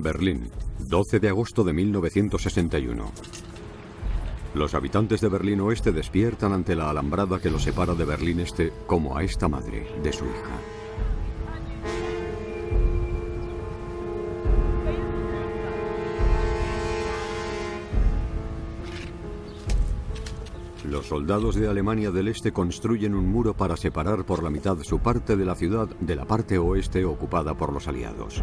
Berlín, 12 de agosto de 1961. Los habitantes de Berlín Oeste despiertan ante la alambrada que los separa de Berlín Este como a esta madre de su hija. Los soldados de Alemania del Este construyen un muro para separar por la mitad su parte de la ciudad de la parte oeste ocupada por los aliados.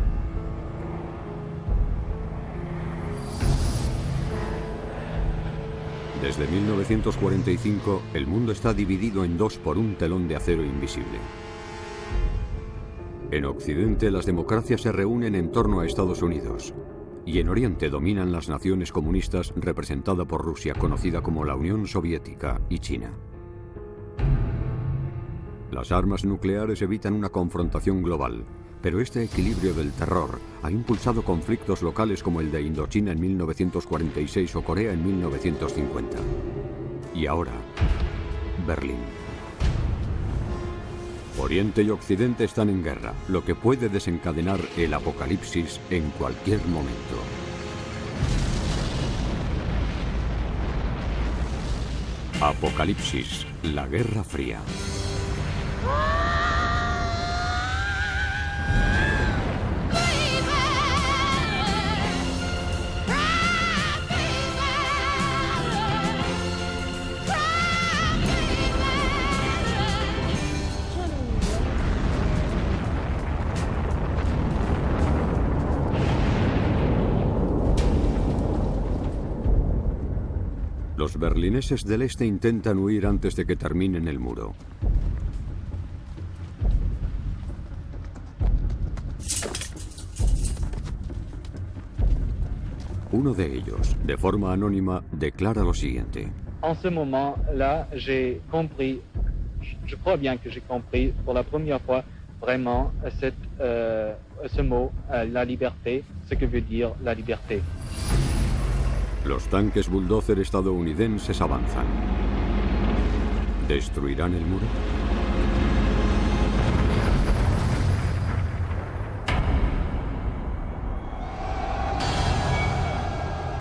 Desde 1945, el mundo está dividido en dos por un telón de acero invisible. En Occidente, las democracias se reúnen en torno a Estados Unidos, y en Oriente dominan las naciones comunistas representada por Rusia, conocida como la Unión Soviética, y China. Las armas nucleares evitan una confrontación global, pero este equilibrio del terror ha impulsado conflictos locales como el de Indochina en 1946 o Corea en 1950. Y ahora, Berlín. Oriente y Occidente están en guerra, lo que puede desencadenar el apocalipsis en cualquier momento. Apocalipsis, la Guerra Fría. Los berlineses del este intentan huir antes de que terminen el muro. Uno de ellos, de forma anónima, declara lo siguiente. En ce moment-là, j'ai compris, je crois bien que j'ai compris pour la première fois vraiment ce mot, la liberté, ce que veut dire la liberté. Los tanques bulldozer estadounidenses avanzan. ¿Destruirán el muro?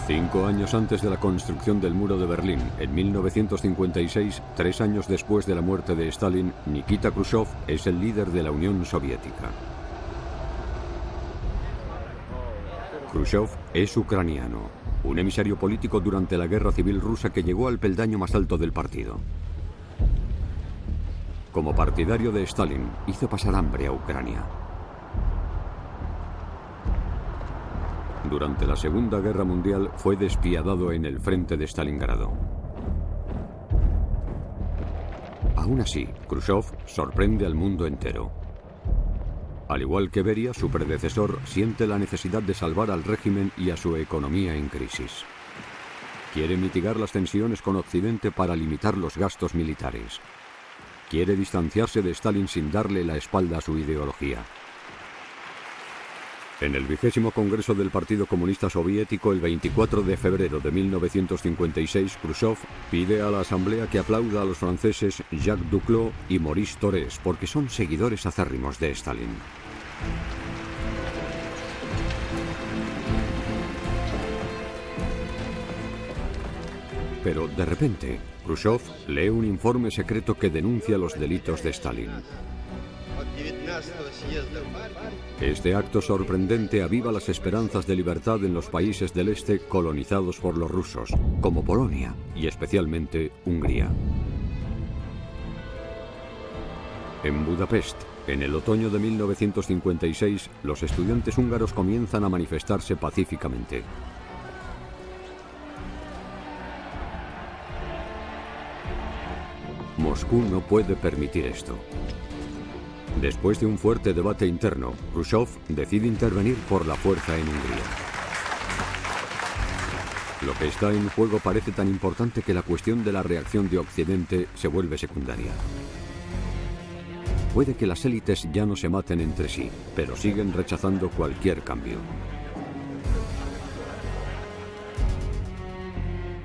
Cinco años antes de la construcción del muro de Berlín, en 1956, 3 años después de la muerte de Stalin, Nikita Khrushchev es el líder de la Unión Soviética. Khrushchev es ucraniano, un emisario político durante la Guerra Civil Rusa que llegó al peldaño más alto del partido. Como partidario de Stalin, hizo pasar hambre a Ucrania. Durante la Segunda Guerra Mundial fue despiadado en el frente de Stalingrado. Aún así, Khrushchev sorprende al mundo entero. Al igual que Beria, su predecesor, siente la necesidad de salvar al régimen y a su economía en crisis. Quiere mitigar las tensiones con Occidente para limitar los gastos militares. Quiere distanciarse de Stalin sin darle la espalda a su ideología. En el 20º Congreso del Partido Comunista Soviético, el 24 de febrero de 1956, Khrushchev pide a la Asamblea que aplauda a los franceses Jacques Duclos y Maurice Thorez porque son seguidores acérrimos de Stalin. Pero de repente, Khrushchev lee un informe secreto que denuncia los delitos de Stalin. Este acto sorprendente aviva las esperanzas de libertad en los países del este colonizados por los rusos, como Polonia y especialmente Hungría. En Budapest, en el otoño de 1956, los estudiantes húngaros comienzan a manifestarse pacíficamente. Moscú no puede permitir esto. Después de un fuerte debate interno, Khrushchev decide intervenir por la fuerza en Hungría. Lo que está en juego parece tan importante que la cuestión de la reacción de Occidente se vuelve secundaria. Puede que las élites ya no se maten entre sí, pero siguen rechazando cualquier cambio.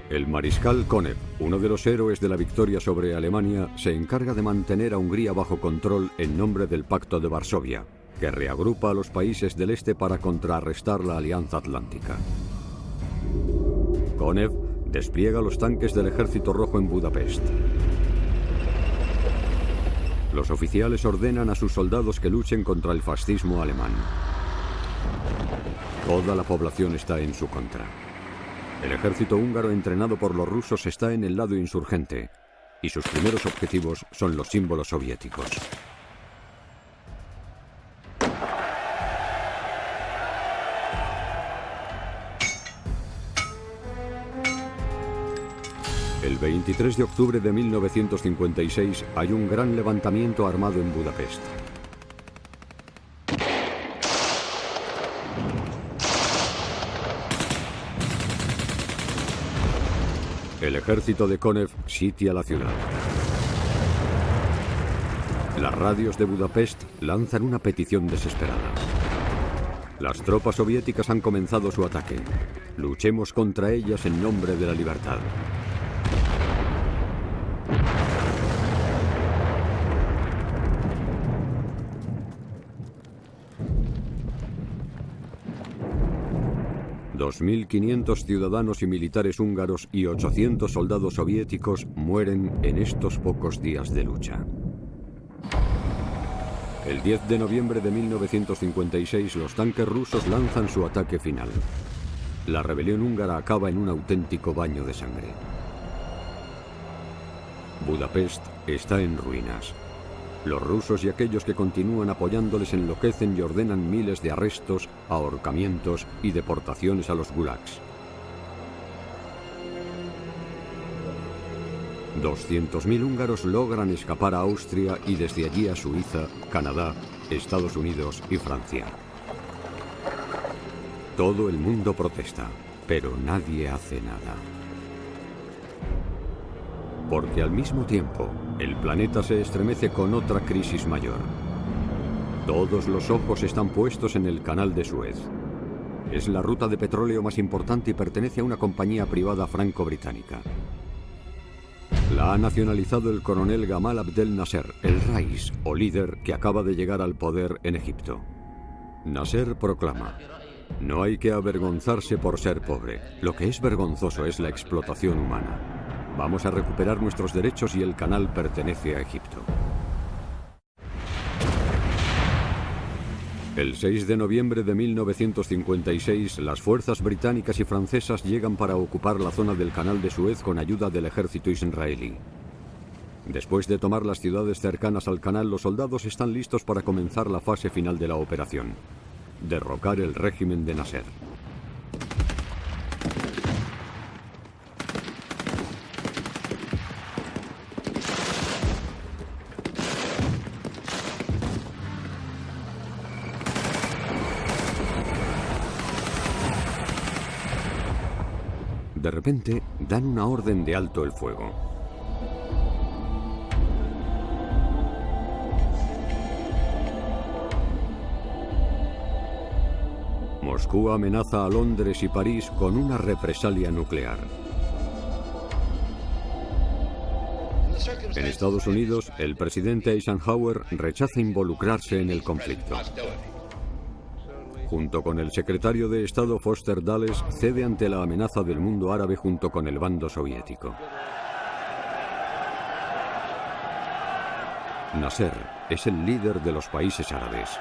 El mariscal Konev, uno de los héroes de la victoria sobre Alemania, se encarga de mantener a Hungría bajo control en nombre del Pacto de Varsovia, que reagrupa a los países del este para contrarrestar la Alianza Atlántica. Konev despliega los tanques del Ejército Rojo en Budapest. Los oficiales ordenan a sus soldados que luchen contra el fascismo alemán. Toda la población está en su contra. El ejército húngaro entrenado por los rusos está en el lado insurgente y sus primeros objetivos son los símbolos soviéticos. El 23 de octubre de 1956 hay un gran levantamiento armado en Budapest. El ejército de Konev sitia la ciudad. Las radios de Budapest lanzan una petición desesperada. Las tropas soviéticas han comenzado su ataque. Luchemos contra ellas en nombre de la libertad. $2.500 ciudadanos y militares húngaros y 800 soldados soviéticos mueren en estos pocos días de lucha. El 10 de noviembre de 1956 los tanques rusos lanzan su ataque final. La rebelión húngara acaba en un auténtico baño de sangre. Budapest está en ruinas. Los rusos y aquellos que continúan apoyándoles enloquecen y ordenan miles de arrestos, ahorcamientos y deportaciones a los gulags. 200.000 húngaros logran escapar a Austria y desde allí a Suiza, Canadá, Estados Unidos y Francia. Todo el mundo protesta, pero nadie hace nada. Porque al mismo tiempo, el planeta se estremece con otra crisis mayor. Todos los ojos están puestos en el Canal de Suez. Es la ruta de petróleo más importante y pertenece a una compañía privada franco-británica. La ha nacionalizado el coronel Gamal Abdel Nasser, el Rais, o líder que acaba de llegar al poder en Egipto. Nasser proclama: no hay que avergonzarse por ser pobre. Lo que es vergonzoso es la explotación humana. Vamos a recuperar nuestros derechos y el canal pertenece a Egipto. El 6 de noviembre de 1956, las fuerzas británicas y francesas llegan para ocupar la zona del Canal de Suez con ayuda del ejército israelí. Después de tomar las ciudades cercanas al canal, los soldados están listos para comenzar la fase final de la operación: derrocar el régimen de Nasser. De repente, dan una orden de alto el fuego. Moscú amenaza a Londres y París con una represalia nuclear. En Estados Unidos, el presidente Eisenhower rechaza involucrarse en el conflicto. Junto con el secretario de Estado Foster Dulles, cede ante la amenaza del mundo árabe junto con el bando soviético. Nasser es el líder de los países árabes.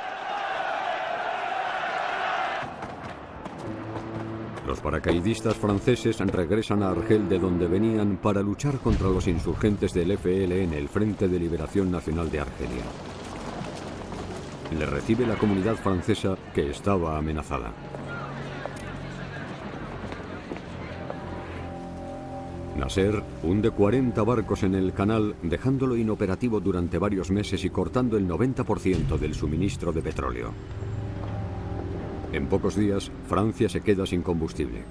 Los paracaidistas franceses regresan a Argel, de donde venían, para luchar contra los insurgentes del FLN, el Frente de Liberación Nacional de Argelia. Le recibe la comunidad francesa, que estaba amenazada. Nasser hunde 40 barcos en el canal, dejándolo inoperativo durante varios meses y cortando el 90% del suministro de petróleo. En pocos días, Francia se queda sin combustible.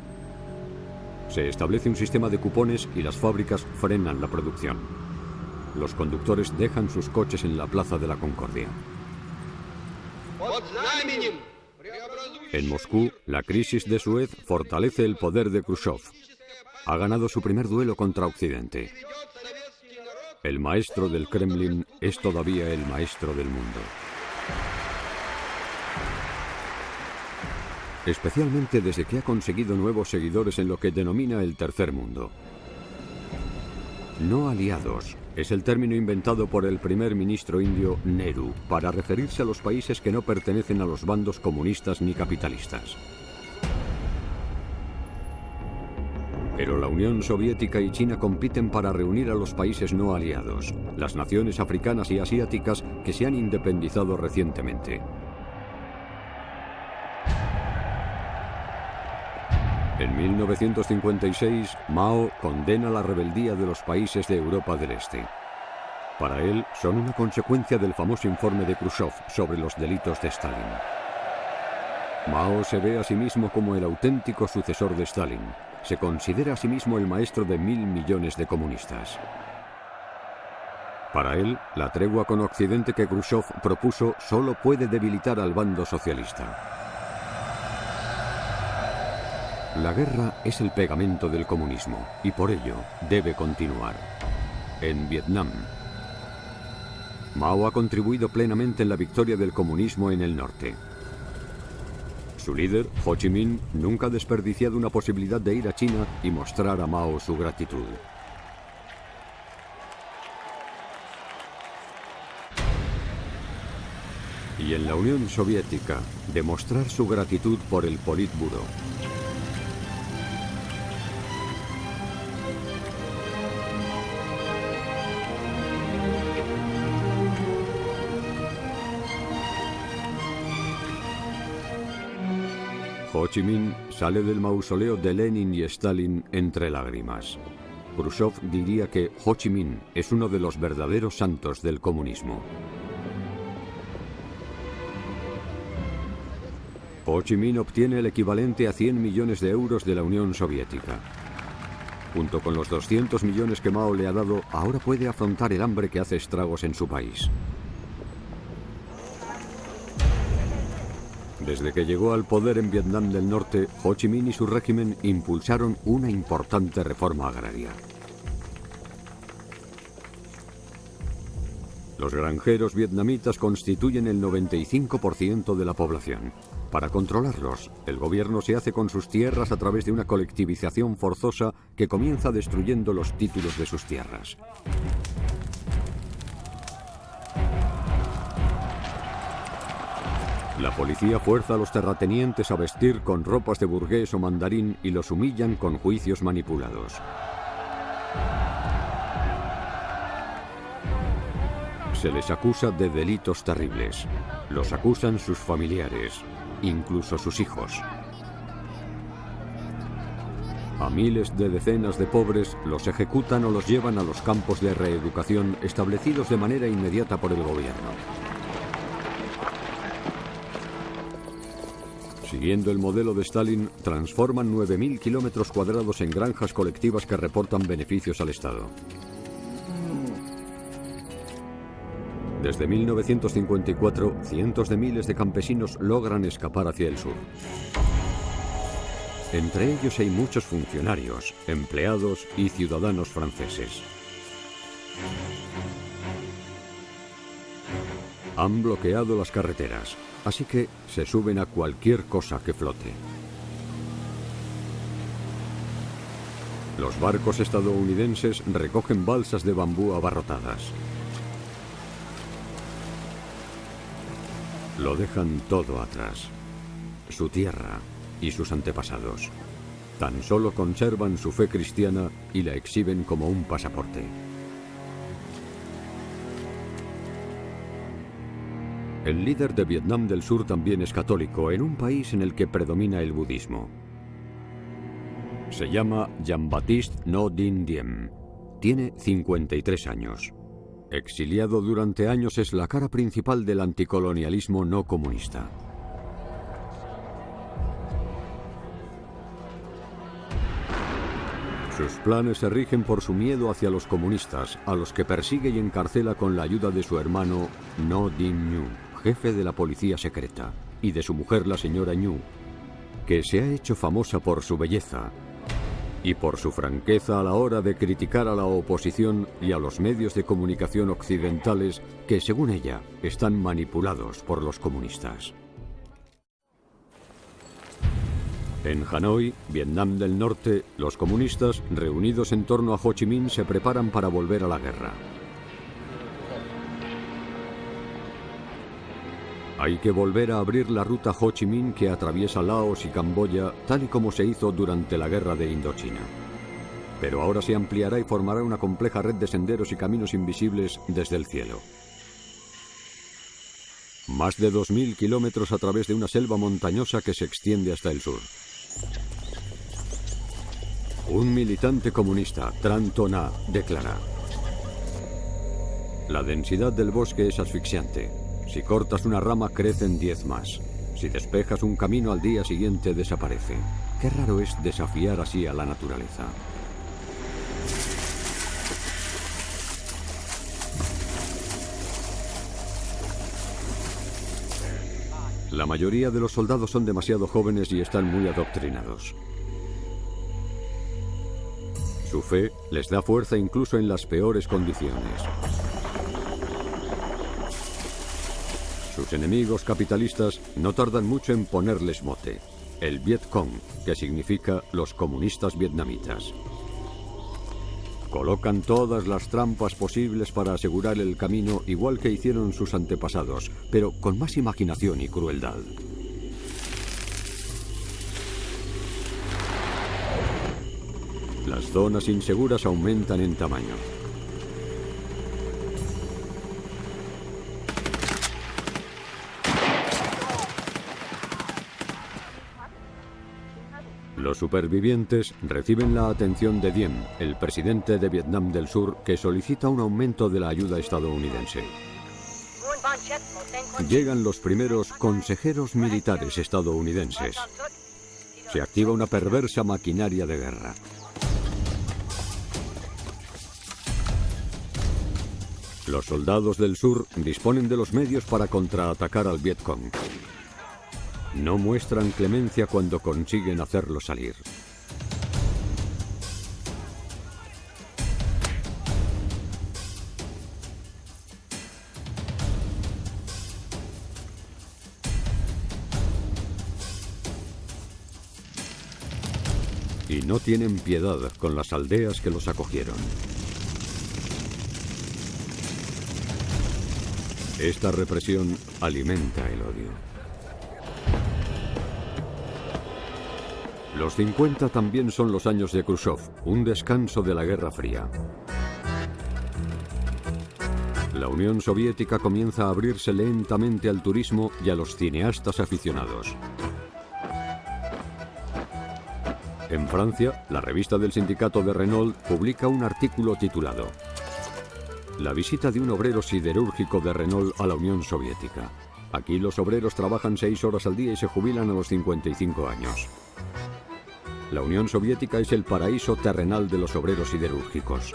Se establece un sistema de cupones y las fábricas frenan la producción. Los conductores dejan sus coches en la Plaza de la Concordia. En Moscú, la crisis de Suez fortalece el poder de Khrushchev. Ha ganado su primer duelo contra Occidente. El maestro del Kremlin es todavía el maestro del mundo. especialmente desde que ha conseguido nuevos seguidores en lo que denomina el tercer mundo. No aliados es el término inventado por el primer ministro indio Nehru para referirse a los países que no pertenecen a los bandos comunistas ni capitalistas. Pero la Unión Soviética y China compiten para reunir a los países no aliados, las naciones africanas y asiáticas que se han independizado recientemente. En 1956, Mao condena la rebeldía de los países de Europa del Este. Para él, son una consecuencia del famoso informe de Khrushchev sobre los delitos de Stalin. Mao se ve a sí mismo como el auténtico sucesor de Stalin. Se considera a sí mismo el maestro de 1.000 millones de comunistas. Para él, la tregua con Occidente que Khrushchev propuso solo puede debilitar al bando socialista. La guerra es el pegamento del comunismo y por ello debe continuar. En Vietnam, Mao ha contribuido plenamente en la victoria del comunismo en el norte. Su líder, Ho Chi Minh, nunca ha desperdiciado una posibilidad de ir a China y mostrar a Mao su gratitud. Y en la Unión Soviética, demostrar su gratitud por el Politburo. Ho Chi Minh sale del mausoleo de Lenin y Stalin entre lágrimas. Khrushchev diría que Ho Chi Minh es uno de los verdaderos santos del comunismo. Ho Chi Minh obtiene el equivalente a 100 millones de euros de la Unión Soviética. Junto con los 200 millones que Mao le ha dado, ahora puede afrontar el hambre que hace estragos en su país. Desde que llegó al poder en Vietnam del Norte, Ho Chi Minh y su régimen impulsaron una importante reforma agraria. Los granjeros vietnamitas constituyen el 95% de la población. Para controlarlos, el gobierno se hace con sus tierras a través de una colectivización forzosa que comienza destruyendo los títulos de sus tierras. La policía fuerza a los terratenientes a vestir con ropas de burgués o mandarín y los humillan con juicios manipulados. Se les acusa de delitos terribles. Los acusan sus familiares, incluso sus hijos. A miles de decenas de pobres los ejecutan o los llevan a los campos de reeducación establecidos de manera inmediata por el gobierno. Siguiendo el modelo de Stalin, transforman 9.000 kilómetros cuadrados en granjas colectivas que reportan beneficios al Estado. Desde 1954, cientos de miles de campesinos logran escapar hacia el sur. Entre ellos hay muchos funcionarios, empleados y ciudadanos franceses. Han bloqueado las carreteras, así que se suben a cualquier cosa que flote. Los barcos estadounidenses recogen balsas de bambú abarrotadas. Lo dejan todo atrás, su tierra y sus antepasados. Tan solo conservan su fe cristiana y la exhiben como un pasaporte. El líder de Vietnam del Sur también es católico, en un país en el que predomina el budismo. Se llama Jean-Baptiste Ngo Dinh Diem. Tiene 53 años. Exiliado durante años, es la cara principal del anticolonialismo no comunista. Sus planes se rigen por su miedo hacia los comunistas, a los que persigue y encarcela con la ayuda de su hermano Ngo Dinh Nhu, jefe de la policía secreta, y de su mujer, la señora Nhu, que se ha hecho famosa por su belleza y por su franqueza a la hora de criticar a la oposición y a los medios de comunicación occidentales que, según ella, están manipulados por los comunistas. En Hanoi, Vietnam del Norte, los comunistas, reunidos en torno a Ho Chi Minh, se preparan para volver a la guerra. Hay que volver a abrir la ruta Ho Chi Minh que atraviesa Laos y Camboya, tal y como se hizo durante la guerra de Indochina. Pero ahora se ampliará y formará una compleja red de senderos y caminos invisibles desde el cielo. Más de 2000 kilómetros a través de una selva montañosa que se extiende hasta el sur. Un militante comunista, Tran To Na, declara: la densidad del bosque es asfixiante. Si cortas una rama, crecen 10 más. Si despejas un camino, al día siguiente desaparece. Qué raro es desafiar así a la naturaleza. La mayoría de los soldados son demasiado jóvenes y están muy adoctrinados. Su fe les da fuerza incluso en las peores condiciones. Sus enemigos capitalistas no tardan mucho en ponerles mote: el Viet Cong, que significa los comunistas vietnamitas. Colocan todas las trampas posibles para asegurar el camino, igual que hicieron sus antepasados, pero con más imaginación y crueldad. Las zonas inseguras aumentan en tamaño. Los supervivientes reciben la atención de Diem, el presidente de Vietnam del Sur, que solicita un aumento de la ayuda estadounidense. Llegan los primeros consejeros militares estadounidenses. Se activa una perversa maquinaria de guerra. Los soldados del sur disponen de los medios para contraatacar al Viet Cong. No muestran clemencia cuando consiguen hacerlo salir. Y no tienen piedad con las aldeas que los acogieron. Esta represión alimenta el odio. Los 50 también son los años de Khrushchev, un descanso de la Guerra Fría. La Unión Soviética comienza a abrirse lentamente al turismo y a los cineastas aficionados. En Francia, la revista del sindicato de Renault publica un artículo titulado «La visita de un obrero siderúrgico de Renault a la Unión Soviética. Aquí los obreros trabajan 6 horas al día y se jubilan a los 55 años». La Unión Soviética es el paraíso terrenal de los obreros siderúrgicos.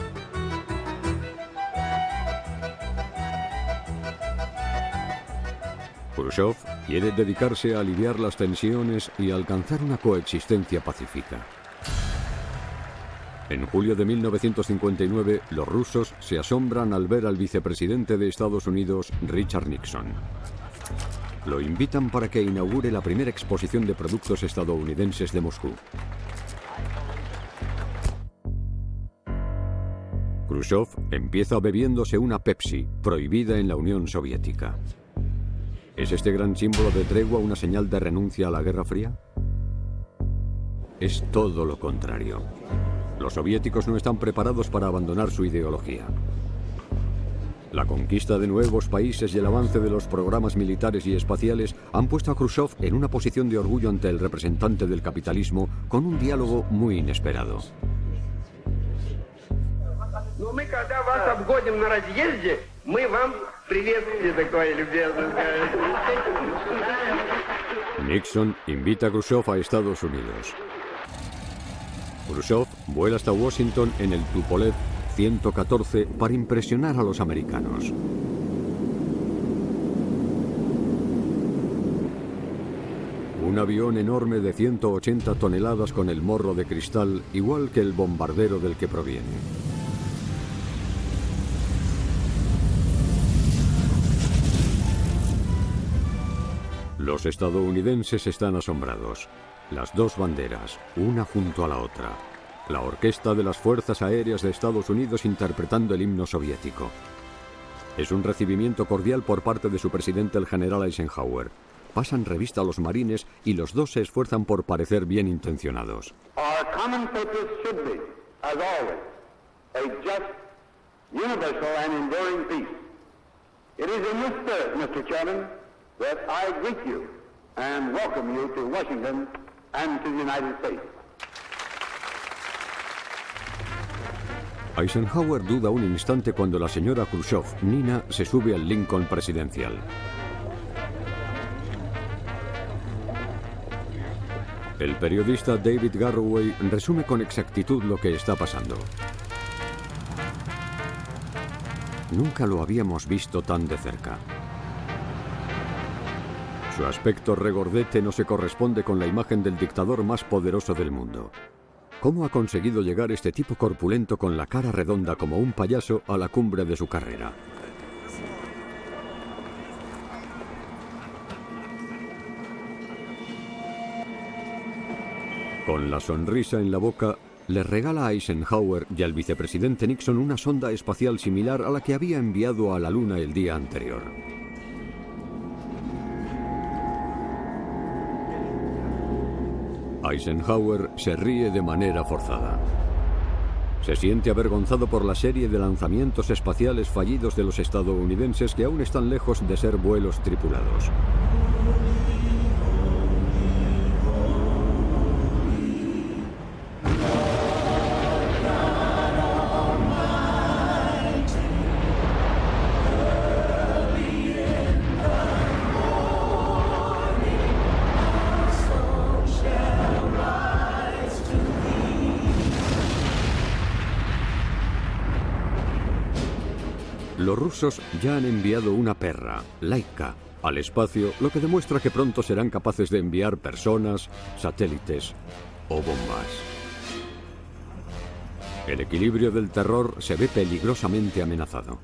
Khrushchev quiere dedicarse a aliviar las tensiones y a alcanzar una coexistencia pacífica. En julio de 1959, los rusos se asombran al ver al vicepresidente de Estados Unidos, Richard Nixon. Lo invitan para que inaugure la primera exposición de productos estadounidenses de Moscú. Khrushchev empieza bebiéndose una Pepsi, prohibida en la Unión Soviética. ¿Es este gran símbolo de tregua una señal de renuncia a la Guerra Fría? Es todo lo contrario. Los soviéticos no están preparados para abandonar su ideología. La conquista de nuevos países y el avance de los programas militares y espaciales han puesto a Khrushchev en una posición de orgullo ante el representante del capitalismo, con un diálogo muy inesperado. Nixon invita a Khrushchev a Estados Unidos. Khrushchev vuela hasta Washington en el Tupolev 114 para impresionar a los americanos. Un avión enorme de 180 toneladas con el morro de cristal, igual que el bombardero del que proviene. Los estadounidenses están asombrados. Las dos banderas, una junto a la otra. La orquesta de las Fuerzas Aéreas de Estados Unidos interpretando el himno soviético. Es un recibimiento cordial por parte de su presidente, el general Eisenhower. Pasan revista a los marines y los dos se esfuerzan por parecer bien intencionados. Our common purpose should be, as always, a just, universal and enduring peace. It is in this spirit, Mr. Chairman, that I greet you and welcome you to Washington and to the United States. Eisenhower duda un instante cuando la señora Khrushchev, Nina, se sube al Lincoln presidencial. El periodista David Garroway resume con exactitud lo que está pasando. Nunca lo habíamos visto tan de cerca. Su aspecto regordete no se corresponde con la imagen del dictador más poderoso del mundo. ¿Cómo ha conseguido llegar este tipo corpulento con la cara redonda como un payaso a la cumbre de su carrera? Con la sonrisa en la boca, le regala a Eisenhower y al vicepresidente Nixon una sonda espacial similar a la que había enviado a la Luna el día anterior. Eisenhower se ríe de manera forzada. Se siente avergonzado por la serie de lanzamientos espaciales fallidos de los estadounidenses que aún están lejos de ser vuelos tripulados. Los rusos ya han enviado una perra, Laika, al espacio, lo que demuestra que pronto serán capaces de enviar personas, satélites o bombas. El equilibrio del terror se ve peligrosamente amenazado.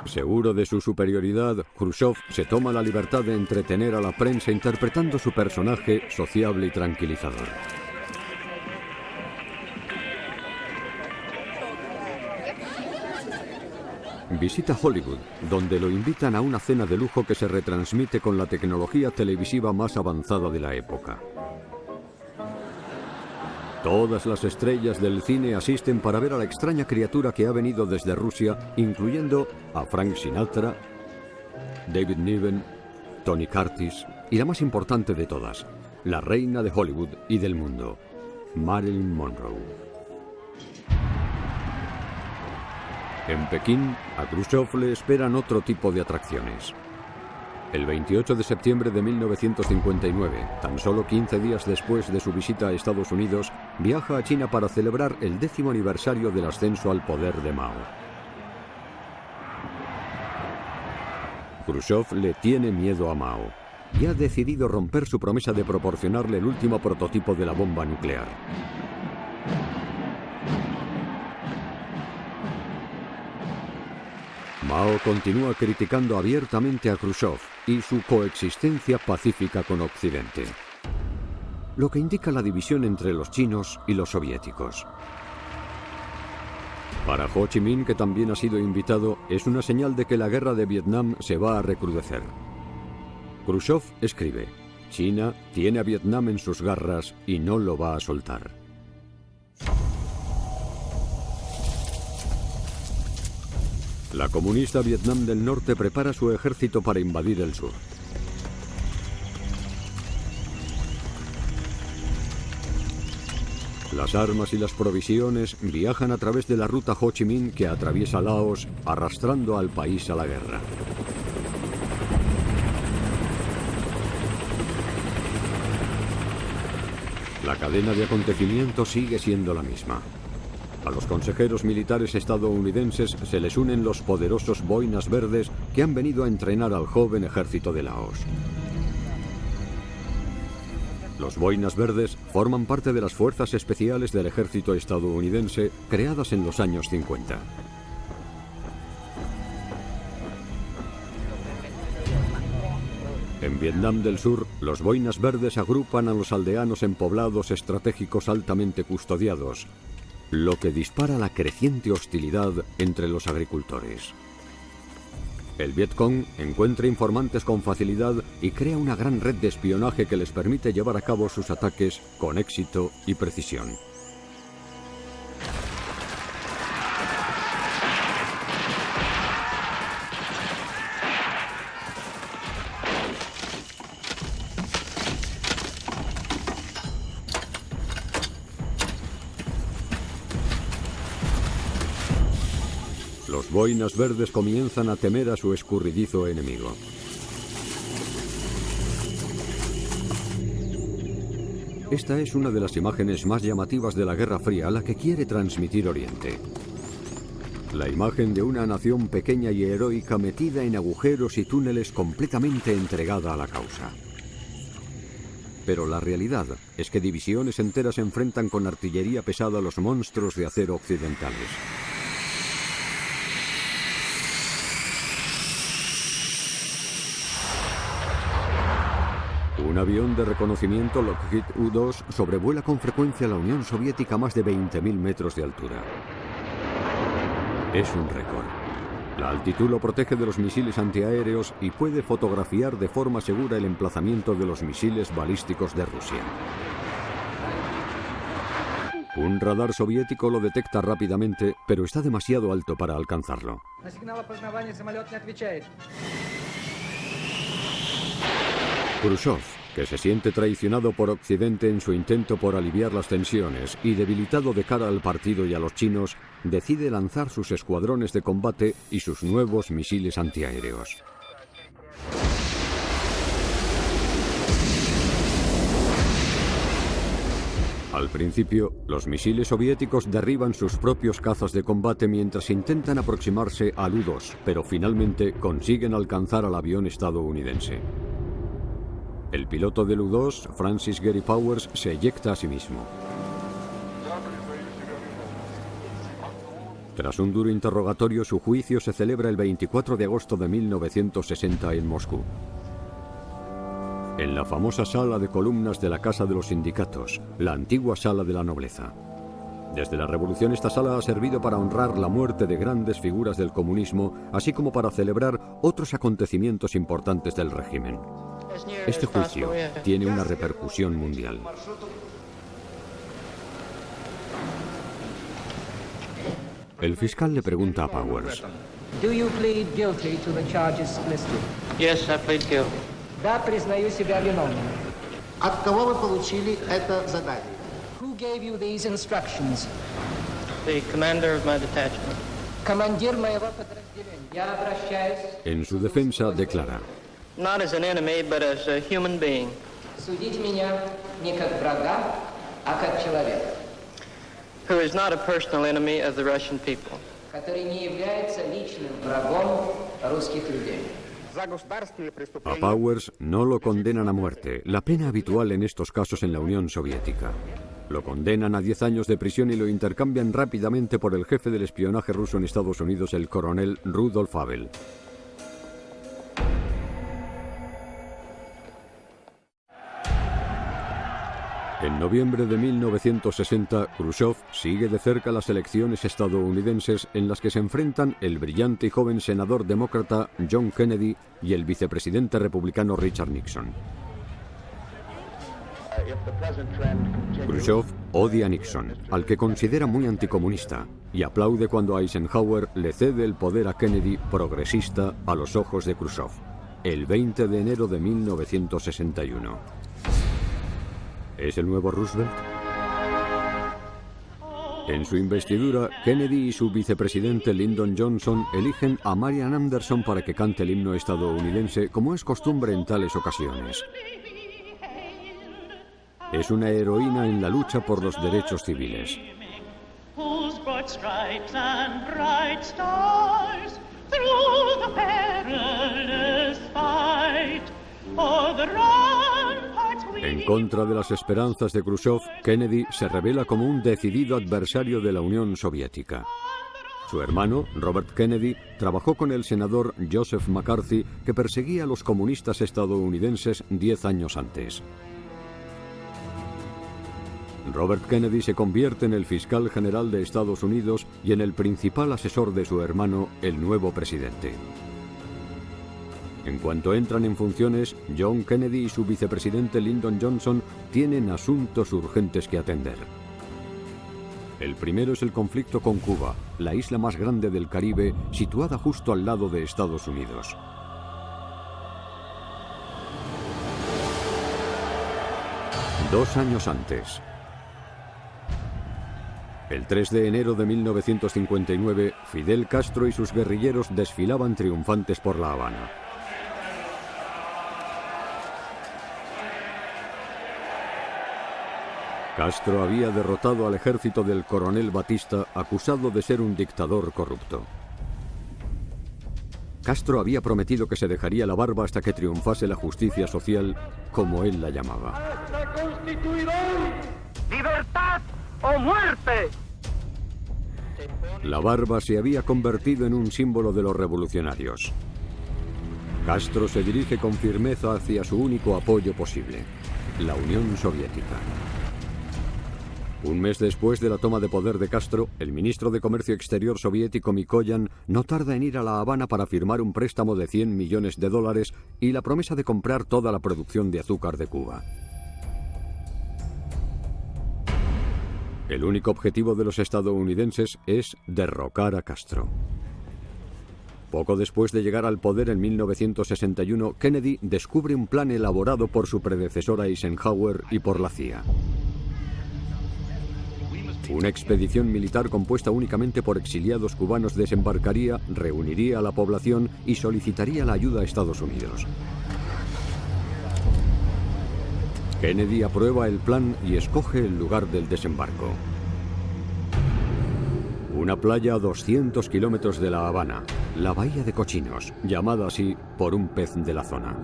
Seguro de su superioridad, Khrushchev se toma la libertad de entretener a la prensa interpretando su personaje sociable y tranquilizador. Visita Hollywood, donde lo invitan a una cena de lujo que se retransmite con la tecnología televisiva más avanzada de la época. Todas las estrellas del cine asisten para ver a la extraña criatura que ha venido desde Rusia, incluyendo a Frank Sinatra, David Niven, Tony Curtis y la más importante de todas, la reina de Hollywood y del mundo, Marilyn Monroe. En Pekín, a Khrushchev le esperan otro tipo de atracciones. El 28 de septiembre de 1959, tan solo 15 días después de su visita a Estados Unidos, viaja a China para celebrar el 10º aniversario del ascenso al poder de Mao. Khrushchev le tiene miedo a Mao y ha decidido romper su promesa de proporcionarle el último prototipo de la bomba nuclear. Mao continúa criticando abiertamente a Khrushchev y su coexistencia pacífica con Occidente, lo que indica la división entre los chinos y los soviéticos. Para Ho Chi Minh, que también ha sido invitado, es una señal de que la guerra de Vietnam se va a recrudecer. Khrushchev escribe: China tiene a Vietnam en sus garras y no lo va a soltar. La comunista Vietnam del Norte prepara su ejército para invadir el sur. Las armas y las provisiones viajan a través de la ruta Ho Chi Minh que atraviesa Laos, arrastrando al país a la guerra. La cadena de acontecimientos sigue siendo la misma. A los consejeros militares estadounidenses se les unen los poderosos boinas verdes que han venido a entrenar al joven ejército de Laos. Los boinas verdes forman parte de las fuerzas especiales del ejército estadounidense creadas en los años 50. En Vietnam del Sur, los boinas verdes agrupan a los aldeanos en poblados estratégicos altamente custodiados, lo que dispara la creciente hostilidad entre los agricultores. El Vietcong encuentra informantes con facilidad y crea una gran red de espionaje que les permite llevar a cabo sus ataques con éxito y precisión. Los boinas verdes comienzan a temer a su escurridizo enemigo. Esta es una de las imágenes más llamativas de la Guerra Fría, la que quiere transmitir Oriente. La imagen de una nación pequeña y heroica metida en agujeros y túneles completamente entregada a la causa. Pero la realidad es que divisiones enteras enfrentan con artillería pesada a los monstruos de acero occidentales. Un avión de reconocimiento Lockheed U-2 sobrevuela con frecuencia la Unión Soviética a más de 20.000 metros de altura. Es un récord. La altitud lo protege de los misiles antiaéreos y puede fotografiar de forma segura el emplazamiento de los misiles balísticos de Rusia. Un radar soviético lo detecta rápidamente, pero está demasiado alto para alcanzarlo. Khrushchev, que se siente traicionado por Occidente en su intento por aliviar las tensiones y debilitado de cara al partido y a los chinos, decide lanzar sus escuadrones de combate y sus nuevos misiles antiaéreos. Al principio, los misiles soviéticos derriban sus propios cazas de combate mientras intentan aproximarse al U-2, pero finalmente consiguen alcanzar al avión estadounidense. El piloto del U-2, Francis Gary Powers, se eyecta a sí mismo. Tras un duro interrogatorio, su juicio se celebra el 24 de agosto de 1960 en Moscú. En la famosa sala de columnas de la Casa de los Sindicatos, la antigua sala de la nobleza. Desde la Revolución esta sala ha servido para honrar la muerte de grandes figuras del comunismo, así como para celebrar otros acontecimientos importantes del régimen. Este juicio tiene una repercusión mundial. El fiscal le pregunta a Powers: Do you plead guilty to the charges listed? Yes, I plead guilty. Да, признаю себя виновным. От кого вы получили это задание? Who gave you these instructions? The commander of my detachment. Командир моего подразделения. Я обращаюсь. En su defensa declara: Not as an enemy, but as a human being. Судить меня не как врага, а как человека. Who is not a personal enemy of the Russian people. Который не является личным врагом русских людей. A Powers no lo condenan a muerte, la pena habitual en estos casos en la Unión Soviética. Lo condenan a 10 años de prisión y lo intercambian rápidamente por el jefe del espionaje ruso en Estados Unidos, el coronel Rudolf Abel. En noviembre de 1960, Khrushchev sigue de cerca las elecciones estadounidenses en las que se enfrentan el brillante y joven senador demócrata John Kennedy y el vicepresidente republicano Richard Nixon. Khrushchev odia a Nixon, al que considera muy anticomunista, y aplaude cuando Eisenhower le cede el poder a Kennedy, progresista a los ojos de Khrushchev, el 20 de enero de 1961. ¿Es el nuevo Roosevelt? En su investidura, Kennedy y su vicepresidente Lyndon Johnson eligen a Marian Anderson para que cante el himno estadounidense, como es costumbre en tales ocasiones. Es una heroína en la lucha por los derechos civiles. En contra de las esperanzas de Khrushchev, Kennedy se revela como un decidido adversario de la Unión Soviética. Su hermano, Robert Kennedy, trabajó con el senador Joseph McCarthy, que perseguía a los comunistas estadounidenses 10 años antes. Robert Kennedy se convierte en el fiscal general de Estados Unidos y en el principal asesor de su hermano, el nuevo presidente. En cuanto entran en funciones, John Kennedy y su vicepresidente Lyndon Johnson tienen asuntos urgentes que atender. El primero es el conflicto con Cuba, la isla más grande del Caribe, situada justo al lado de Estados Unidos. Dos años antes, el 3 de enero de 1959, Fidel Castro y sus guerrilleros desfilaban triunfantes por La Habana. Castro había derrotado al ejército del coronel Batista, acusado de ser un dictador corrupto. Castro había prometido que se dejaría la barba hasta que triunfase la justicia social, como él la llamaba. ¡Libertad o muerte! La barba se había convertido en un símbolo de los revolucionarios. Castro se dirige con firmeza hacia su único apoyo posible, la Unión Soviética. Un mes después de la toma de poder de Castro, el ministro de Comercio Exterior soviético Mikoyan no tarda en ir a La Habana para firmar un préstamo de $100 millones y la promesa de comprar toda la producción de azúcar de Cuba. El único objetivo de los estadounidenses es derrocar a Castro. Poco después de llegar al poder en 1961, Kennedy descubre un plan elaborado por su predecesor Eisenhower y por la CIA. Una expedición militar compuesta únicamente por exiliados cubanos desembarcaría, reuniría a la población y solicitaría la ayuda a Estados Unidos. Kennedy aprueba el plan y escoge el lugar del desembarco. Una playa a 200 kilómetros de La Habana, la Bahía de Cochinos, llamada así por un pez de la zona.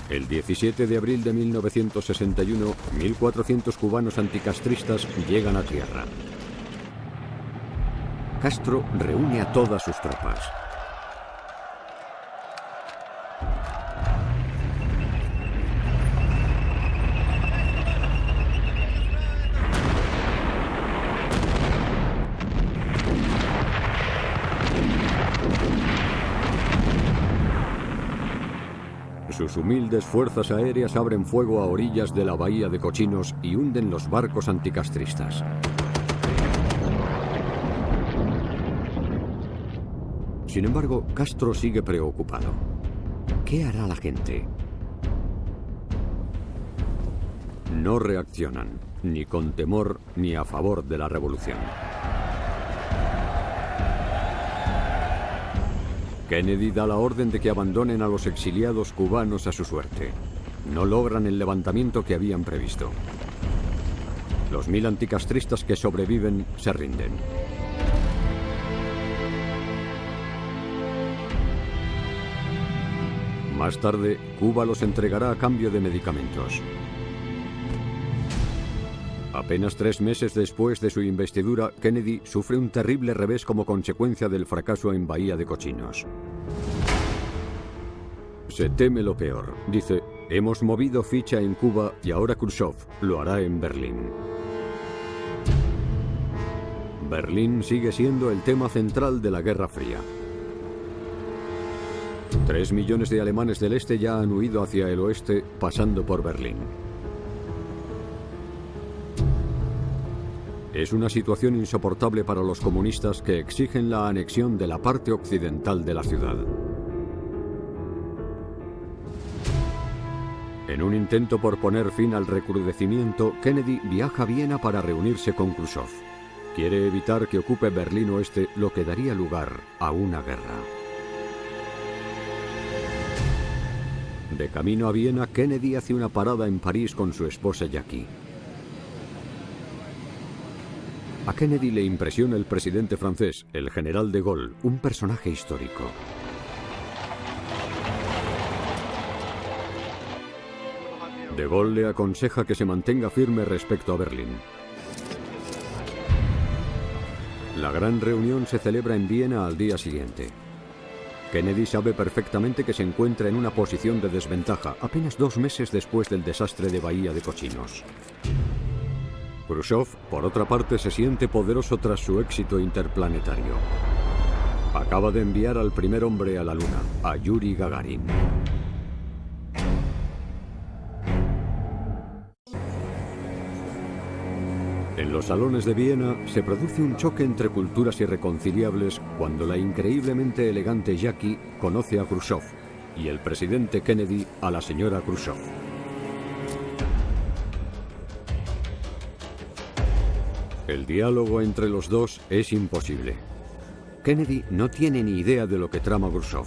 El 17 de abril de 1961, 1.400 cubanos anticastristas llegan a tierra. Castro reúne a todas sus tropas. Sus humildes fuerzas aéreas abren fuego a orillas de la Bahía de Cochinos y hunden los barcos anticastristas. Sin embargo, Castro sigue preocupado. ¿Qué hará la gente? No reaccionan, ni con temor ni a favor de la revolución. Kennedy da la orden de que abandonen a los exiliados cubanos a su suerte. No logran el levantamiento que habían previsto. Los 1.000 anticastristas que sobreviven se rinden. Más tarde, Cuba los entregará a cambio de medicamentos. Apenas 3 meses después de su investidura, Kennedy sufre un terrible revés como consecuencia del fracaso en Bahía de Cochinos. Se teme lo peor. Dice, hemos movido ficha en Cuba y ahora Khrushchev lo hará en Berlín. Berlín sigue siendo el tema central de la Guerra Fría. 3 millones de alemanes del este ya han huido hacia el oeste, pasando por Berlín. Es una situación insoportable para los comunistas que exigen la anexión de la parte occidental de la ciudad. En un intento por poner fin al recrudecimiento, Kennedy viaja a Viena para reunirse con Khrushchev. Quiere evitar que ocupe Berlín Oeste, lo que daría lugar a una guerra. De camino a Viena, Kennedy hace una parada en París con su esposa Jackie. A Kennedy le impresiona el presidente francés, el general de Gaulle, un personaje histórico. De Gaulle le aconseja que se mantenga firme respecto a Berlín. La gran reunión se celebra en Viena al día siguiente. Kennedy sabe perfectamente que se encuentra en una posición de desventaja, apenas 2 meses después del desastre de Bahía de Cochinos. Khrushchev, por otra parte, se siente poderoso tras su éxito interplanetario. Acaba de enviar al primer hombre a la Luna, a Yuri Gagarin. En los salones de Viena se produce un choque entre culturas irreconciliables cuando la increíblemente elegante Jackie conoce a Khrushchev y el presidente Kennedy a la señora Khrushchev. El diálogo entre los dos es imposible. Kennedy no tiene ni idea de lo que trama Khrushchev.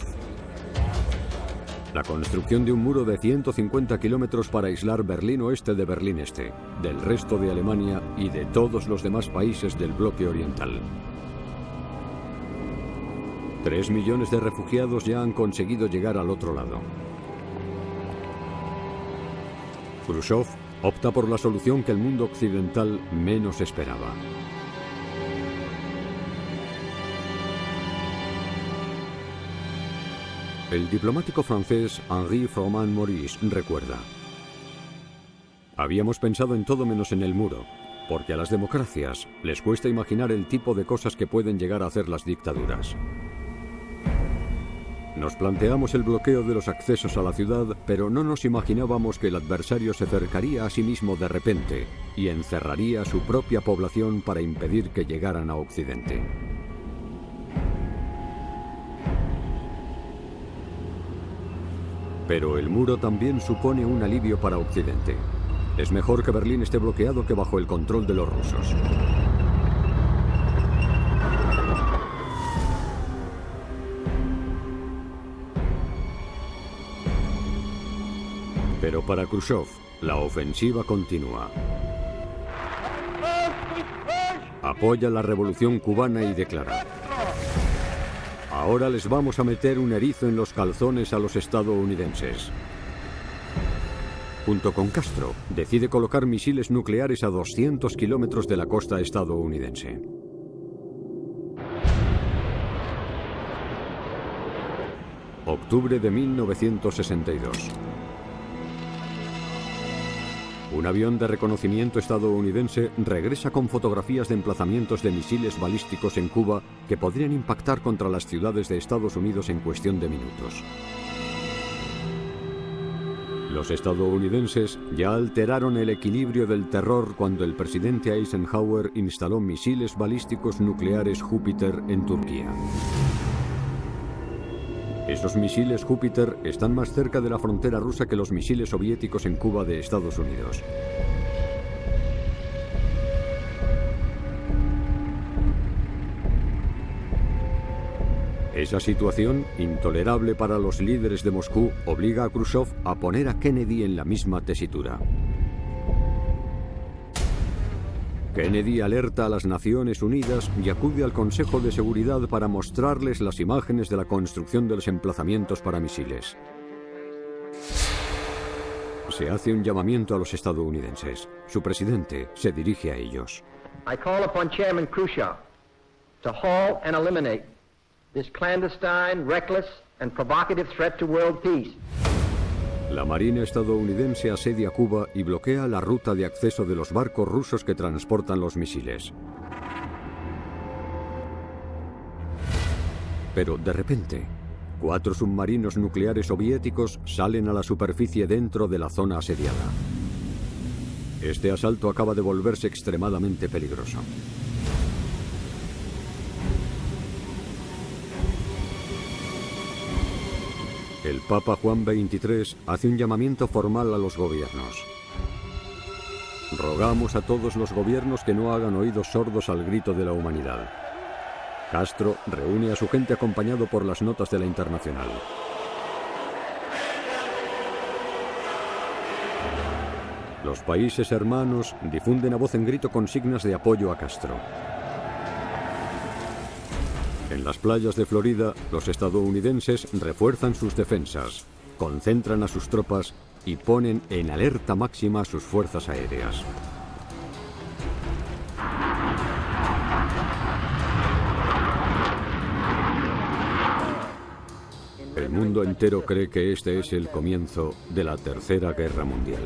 La construcción de un muro de 150 kilómetros para aislar Berlín Oeste de Berlín Este, del resto de Alemania y de todos los demás países del bloque oriental. 3 millones de refugiados ya han conseguido llegar al otro lado. Khrushchev opta por la solución que el mundo occidental menos esperaba. El diplomático francés Henri Froment-Maurice recuerda: habíamos pensado en todo menos en el muro, porque a las democracias les cuesta imaginar el tipo de cosas que pueden llegar a hacer las dictaduras. Nos planteamos el bloqueo de los accesos a la ciudad, pero no nos imaginábamos que el adversario se acercaría a sí mismo de repente y encerraría a su propia población para impedir que llegaran a Occidente. Pero el muro también supone un alivio para Occidente. Es mejor que Berlín esté bloqueado que bajo el control de los rusos. Pero para Khrushchev, la ofensiva continúa. Apoya la revolución cubana y declara: ahora les vamos a meter un erizo en los calzones a los estadounidenses. Junto con Castro, decide colocar misiles nucleares a 200 kilómetros de la costa estadounidense. Octubre de 1962. Un avión de reconocimiento estadounidense regresa con fotografías de emplazamientos de misiles balísticos en Cuba que podrían impactar contra las ciudades de Estados Unidos en cuestión de minutos. Los estadounidenses ya alteraron el equilibrio del terror cuando el presidente Eisenhower instaló misiles balísticos nucleares Júpiter en Turquía. Esos misiles Júpiter están más cerca de la frontera rusa que los misiles soviéticos en Cuba de Estados Unidos. Esa situación, intolerable para los líderes de Moscú, obliga a Khrushchev a poner a Kennedy en la misma tesitura. Kennedy alerta a las Naciones Unidas y acude al Consejo de Seguridad para mostrarles las imágenes de la construcción de los emplazamientos para misiles. Se hace un llamamiento a los estadounidenses. Su presidente se dirige a ellos. I call upon Chairman Khrushchev to halt and eliminate this clandestine, reckless and provocative threat to world peace. La Marina estadounidense asedia Cuba y bloquea la ruta de acceso de los barcos rusos que transportan los misiles. Pero de repente, 4 submarinos nucleares soviéticos salen a la superficie dentro de la zona asediada. Este asalto acaba de volverse extremadamente peligroso. El Papa Juan XXIII hace un llamamiento formal a los gobiernos. Rogamos a todos los gobiernos que no hagan oídos sordos al grito de la humanidad. Castro reúne a su gente acompañado por las notas de la Internacional. Los países hermanos difunden a voz en grito consignas de apoyo a Castro. En las playas de Florida, los estadounidenses refuerzan sus defensas, concentran a sus tropas y ponen en alerta máxima a sus fuerzas aéreas. mundo entero cree que este es el comienzo de la Tercera Guerra Mundial.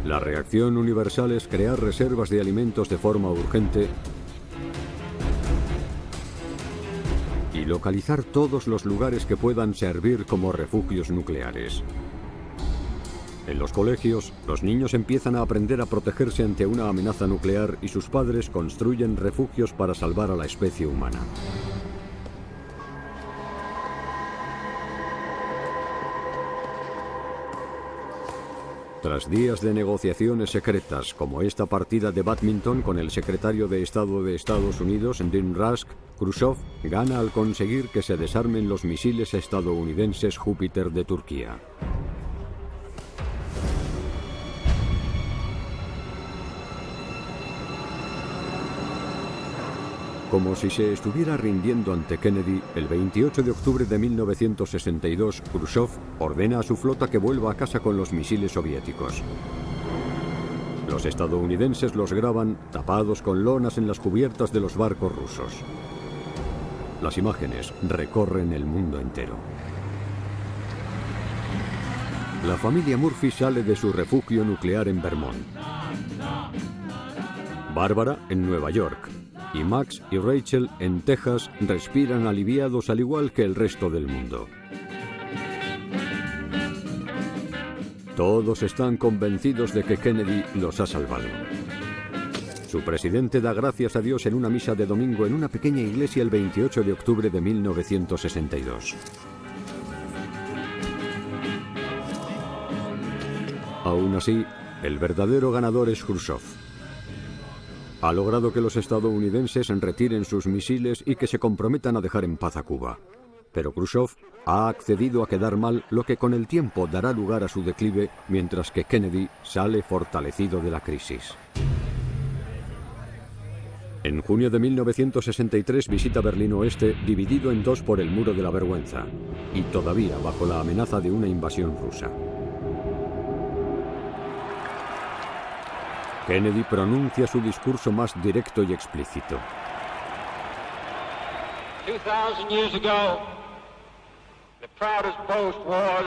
La reacción universal es crear reservas de alimentos de forma urgente y localizar todos los lugares que puedan servir como refugios nucleares. En los colegios, los niños empiezan a aprender a protegerse ante una amenaza nuclear y sus padres construyen refugios para salvar a la especie humana. Tras días de negociaciones secretas, como esta partida de bádminton con el secretario de Estado de Estados Unidos, Dean Rusk, Khrushchev gana al conseguir que se desarmen los misiles estadounidenses Júpiter de Turquía. Como si se estuviera rindiendo ante Kennedy, el 28 de octubre de 1962, Khrushchev ordena a su flota que vuelva a casa con los misiles soviéticos. Los estadounidenses los graban tapados con lonas en las cubiertas de los barcos rusos. Las imágenes recorren el mundo entero. La familia Murphy sale de su refugio nuclear en Vermont. Bárbara en Nueva York. Y Max y Rachel en Texas respiran aliviados al igual que el resto del mundo. Todos están convencidos de que Kennedy los ha salvado. Su presidente da gracias a Dios en una misa de domingo en una pequeña iglesia el 28 de octubre de 1962. Aún así, el verdadero ganador es Khrushchev. Ha logrado que los estadounidenses retiren sus misiles y que se comprometan a dejar en paz a Cuba. Pero Khrushchev ha accedido a quedar mal, lo que con el tiempo dará lugar a su declive, mientras que Kennedy sale fortalecido de la crisis. En junio de 1963 visita Berlín Oeste, dividido en dos por el Muro de la Vergüenza, y todavía bajo la amenaza de una invasión rusa. Kennedy pronuncia su discurso más directo y explícito. 2,000 years ago, the proudest boast was,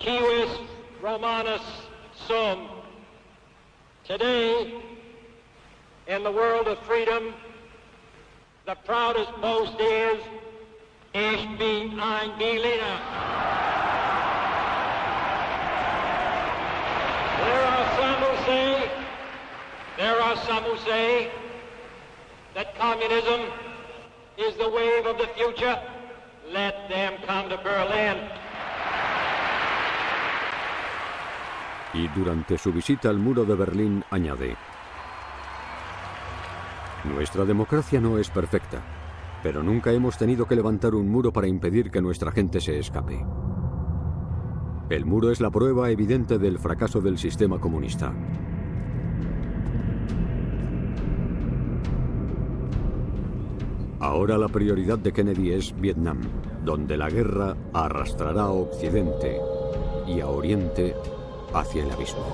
Civis Romanus sum. Today, in the world of freedom, the proudest boast is, Ich bin ein Berliner. There are some who say that communism is the wave of the future. Let them come to Berlin. Y durante su visita al muro de Berlín añade: nuestra democracia no es perfecta, pero nunca hemos tenido que levantar un muro para impedir que nuestra gente se escape. El muro es la prueba evidente del fracaso del sistema comunista. Ahora la prioridad de Kennedy es Vietnam, donde la guerra arrastrará a Occidente y a Oriente hacia el abismo.